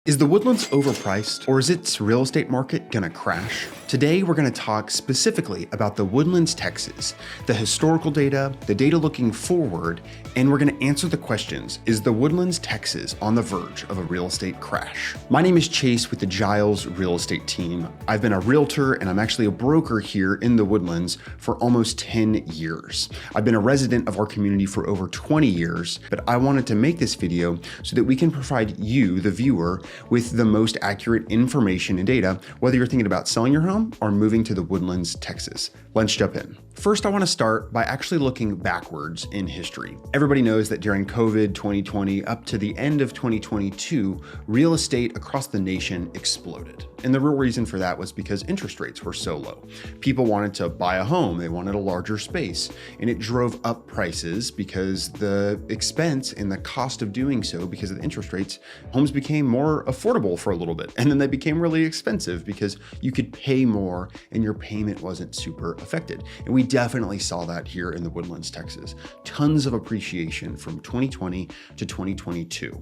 Is the Woodlands overpriced, or is its real estate market gonna crash? Today, we're gonna talk specifically about the Woodlands, Texas, the historical data, the data looking forward, and we're gonna answer the questions, is the Woodlands, Texas on the verge of a real estate crash? My name is Chase with the Giles real estate team. I've been a realtor and I'm actually a broker here in the Woodlands for almost 10 years. I've been a resident of our community for over 20 years, but I wanted to make this video so that we can provide you, the viewer, with the most accurate information and data, whether you're thinking about selling your home or moving to the Woodlands, Texas. Let's jump in. First, I want to start by actually looking backwards in history. Everybody knows that during COVID 2020 up to the end of 2022, real estate across the nation exploded. And the real reason for that was because interest rates were so low. People wanted to buy a home, they wanted a larger space, and it drove up prices because the expense and the cost of doing so, because of the interest rates, homes became more affordable for a little bit. And then they became really expensive because you could pay more and your payment wasn't super affected. And we definitely saw that here in the Woodlands, Texas. Tons of appreciation from 2020 to 2022.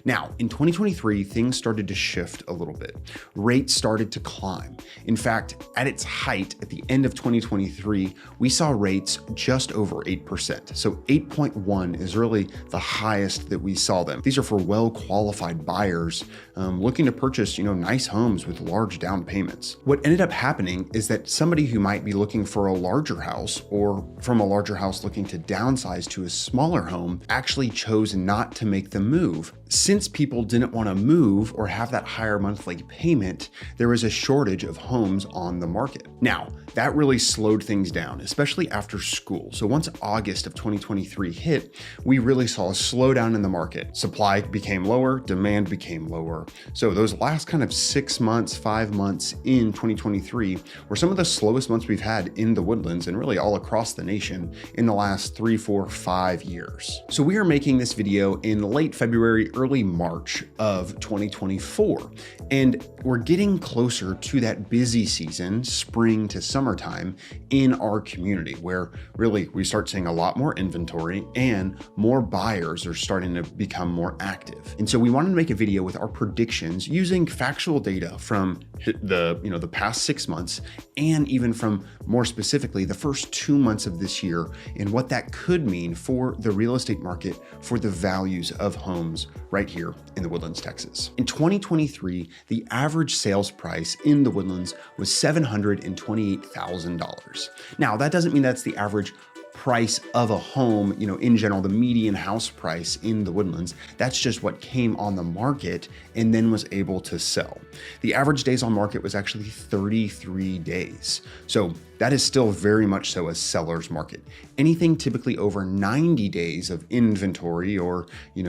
Now, in 2023, things started to shift a little bit. Rates started to climb. In fact, at its height, at the end of 2023, we saw rates just over 8%. So 8.1 is really the highest that we saw them. These are for well-qualified buyers looking to purchase, nice homes with large down payments. What ended up happening is that somebody who might be looking for a larger house or from a larger house looking to downsize to a smaller home actually chose not to make the move. Since people didn't want to move or have that higher monthly payment, there was a shortage of homes on the market. Now, that really slowed things down, especially after school. So once August of 2023 hit, we really saw a slowdown in the market. Supply became lower, demand became lower. So those last kind of 6 months, 5 months in 2023 were some of the slowest months we've had in the Woodlands and really all across the nation in the last 3, 4, 5 years. So we are making this video in late February, early March of 2024. And we're getting closer to that busy season, spring to summertime in our community, where really we start seeing a lot more inventory and more buyers are starting to become more active. And so we wanted to make a video with our predictions using factual data from the past 6 months and even from more specifically the first 2 months of this year and what that could mean for the real estate market, for the values of homes right here in the Woodlands, Texas. In 2023, the average sales price in the Woodlands was $728,000. Now, that doesn't mean that's the average price of a home, in general, the median house price in the Woodlands. That's just what came on the market and then was able to sell. The average days on market was actually 33 days. So that is still very much so a seller's market. Anything typically over 90 days of inventory or,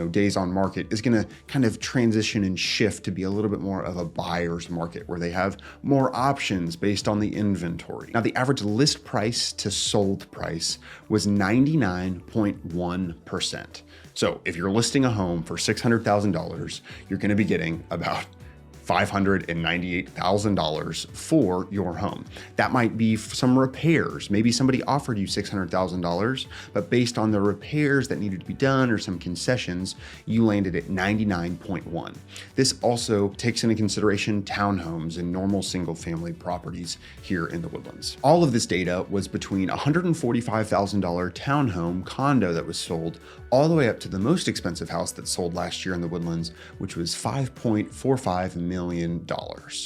days on market is gonna kind of transition and shift to be a little bit more of a buyer's market where they have more options based on the inventory. Now, the average list price to sold price was 99.1%. So if you're listing a home for $600,000, you're gonna be getting about $598,000 for your home. That might be some repairs. Maybe somebody offered you $600,000, but based on the repairs that needed to be done or some concessions, you landed at 99.1. This also takes into consideration townhomes and normal single family properties here in the Woodlands. All of this data was between $145,000 townhome condo that was sold all the way up to the most expensive house that sold last year in the Woodlands, which was $5.45 million.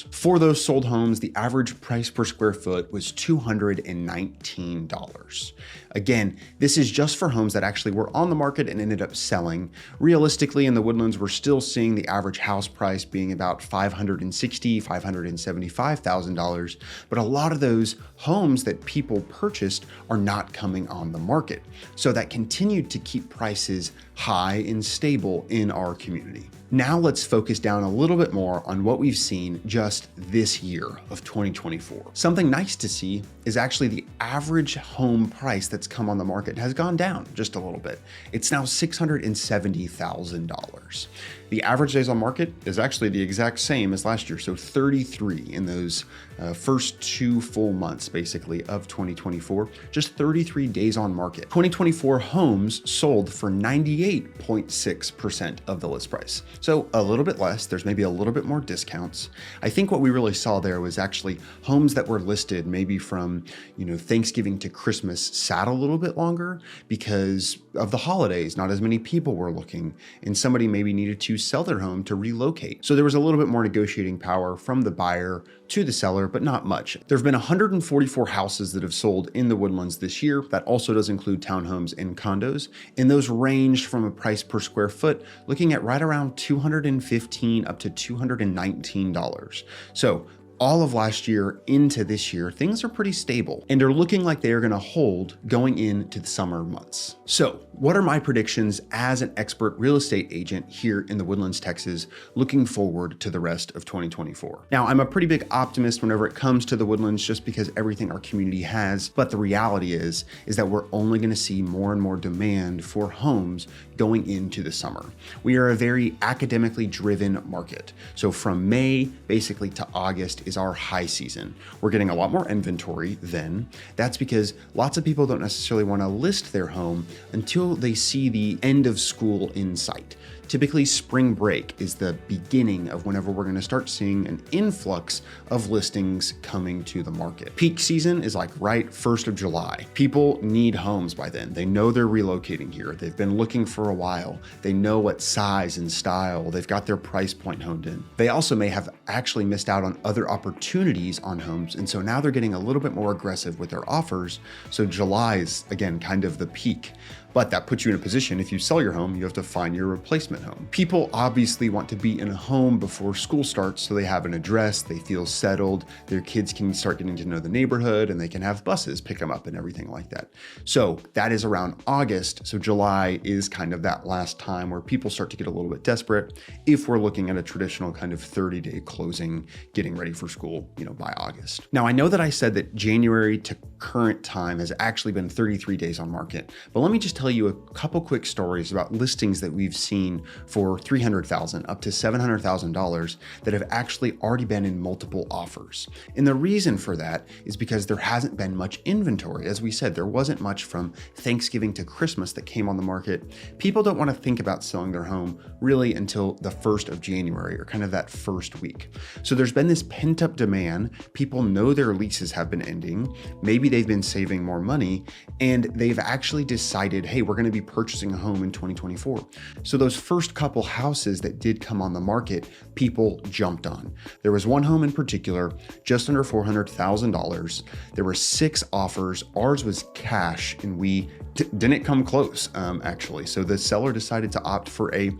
For those sold homes, the average price per square foot was $219. Again, this is just for homes that actually were on the market and ended up selling. Realistically, in the Woodlands, we're still seeing the average house price being about $560,000, $575,000, but a lot of those homes that people purchased are not coming on the market. So that continued to keep prices high and stable in our community. Now let's focus down a little bit more on what we've seen just this year of 2024. Something nice to see is actually the average home price that's come on the market has gone down just a little bit. It's now $670,000. The average days on market is actually the exact same as last year, so 33 in those first 2 full months, basically, of 2024, just 33 days on market. 2024 homes sold for 98.6% of the list price. So a little bit less, there's maybe a little bit more discounts. I think what we really saw there was actually homes that were listed maybe from, Thanksgiving to Christmas sat a little bit longer because of the holidays. Not as many people were looking, and somebody maybe needed to sell their home to relocate. So there was a little bit more negotiating power from the buyer to the seller, but not much. There have been 144 houses that have sold in the Woodlands this year. That also does include townhomes and condos. And those ranged from a price per square foot, looking at right around $215 up to $219. So all of last year into this year, things are pretty stable and they're looking like they are going to hold going into the summer months. So what are my predictions as an expert real estate agent here in the Woodlands, Texas, looking forward to the rest of 2024? Now, I'm a pretty big optimist whenever it comes to the Woodlands just because everything our community has, but the reality is that we're only going to see more and more demand for homes going into the summer. We are a very academically driven market. So from May basically to August is our high season. We're getting a lot more inventory then. That's because lots of people don't necessarily want to list their home until they see the end of school in sight. Typically, spring break is the beginning of whenever we're going to start seeing an influx of listings coming to the market. Peak season is like right 1st of July. People need homes by then. They know they're relocating here. They've been looking for a while. They know what size and style. They've got their price point honed in. They also may have actually missed out on other opportunities on homes. And so now they're getting a little bit more aggressive with their offers. So July is, again, kind of the peak. But that puts you in a position, if you sell your home, you have to find your replacement home. People obviously want to be in a home before school starts so they have an address, they feel settled, their kids can start getting to know the neighborhood, and they can have buses pick them up and everything like that. So that is around August. So July is kind of that last time where people start to get a little bit desperate if we're looking at a traditional kind of 30-day closing, getting ready for school, by August. Now, I know that I said that January to current time has actually been 33 days on market, but let me just tell you a couple quick stories about listings that we've seen for $300,000 up to $700,000 that have actually already been in multiple offers. And the reason for that is because there hasn't been much inventory. As we said, there wasn't much from Thanksgiving to Christmas that came on the market. People don't want to think about selling their home really until the 1st of January or kind of that first week. So there's been this pent up demand. People know their leases have been ending. Maybe they've been saving more money and they've actually decided, hey, we're going to be purchasing a home in 2024. So those first couple houses that did come on the market, people jumped on. There was one home in particular, just under $400,000. There were 6 offers. Ours was cash and we didn't come close, actually. So the seller decided to opt for a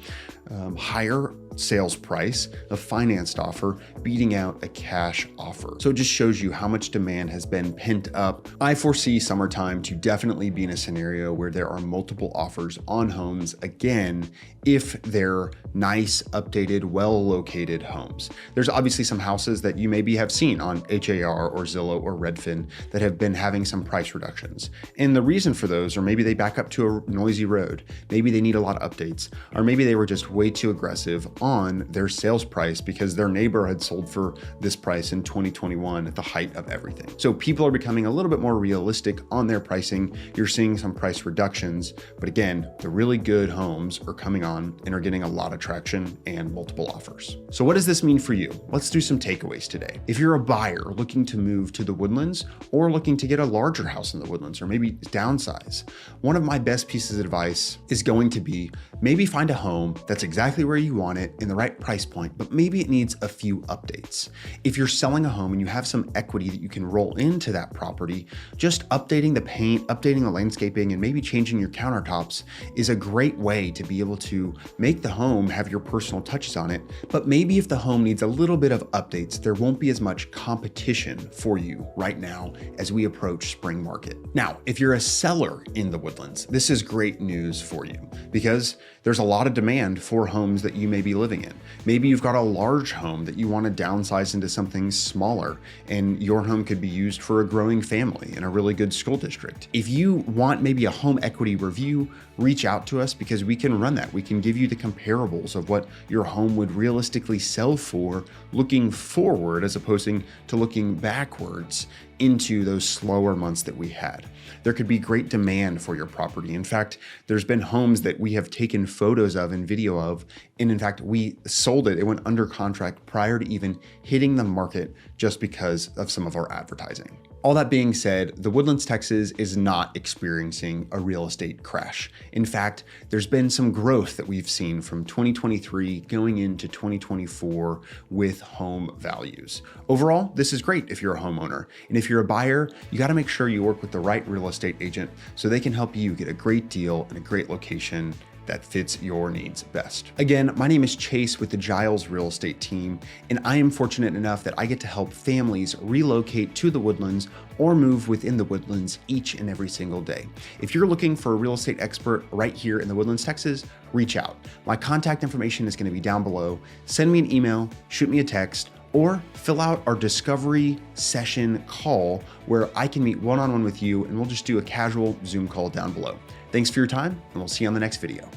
higher sales price, a financed offer, beating out a cash offer. So it just shows you how much demand has been pent up. I foresee summertime to definitely be in a scenario where there are multiple offers on homes again, if they're nice, updated, well-located homes. There's obviously some houses that you maybe have seen on HAR or Zillow or Redfin that have been having some price reductions. And the reason for those, or maybe they back up to a noisy road, maybe they need a lot of updates, or maybe they were just way too aggressive on their sales price because their neighbor had sold for this price in 2021 at the height of everything. So people are becoming a little bit more realistic on their pricing. You're seeing some price reductions, but again, the really good homes are coming on and are getting a lot of traction and multiple offers. So what does this mean for you? Let's do some takeaways today. If you're a buyer looking to move to the Woodlands or looking to get a larger house in the Woodlands or maybe downsize, one of my best pieces of advice is going to be maybe find a home that's exactly where you want it in the right price point, but maybe it needs a few updates. If you're selling a home and you have some equity that you can roll into that property, just updating the paint, updating the landscaping, and maybe changing your countertops is a great way to be able to make the home have your personal touches on it. But maybe if the home needs a little bit of updates, there won't be as much competition for you right now as we approach spring market. Now, if you're a seller in the Woodlands, this is great news for you because there's a lot of demand for for homes that you may be living in. Maybe you've got a large home that you want to downsize into something smaller, and your home could be used for a growing family in a really good school district. If you want maybe a home equity review, reach out to us because we can run that. We can give you the comparables of what your home would realistically sell for looking forward as opposed to looking backwards into those slower months that we had. There could be great demand for your property. In fact, there's been homes that we have taken photos of and video of, and in fact, we sold it. It went under contract prior to even hitting the market just because of some of our advertising. All that being said, the Woodlands, Texas is not experiencing a real estate crash. In fact, there's been some growth that we've seen from 2023 going into 2024 with home values. Overall, this is great if you're a homeowner. And if you're a buyer, you got to make sure you work with the right real estate agent so they can help you get a great deal in a great location that fits your needs best. Again, my name is Chase with the Giles real estate team, and I am fortunate enough that I get to help families relocate to the Woodlands or move within the Woodlands each and every single day. If you're looking for a real estate expert right here in the Woodlands, Texas, reach out. My contact information is going to be down below. Send me an email, shoot me a text, or fill out our discovery session call where I can meet one-on-one with you, and we'll just do a casual Zoom call down below. Thanks for your time, and we'll see you on the next video.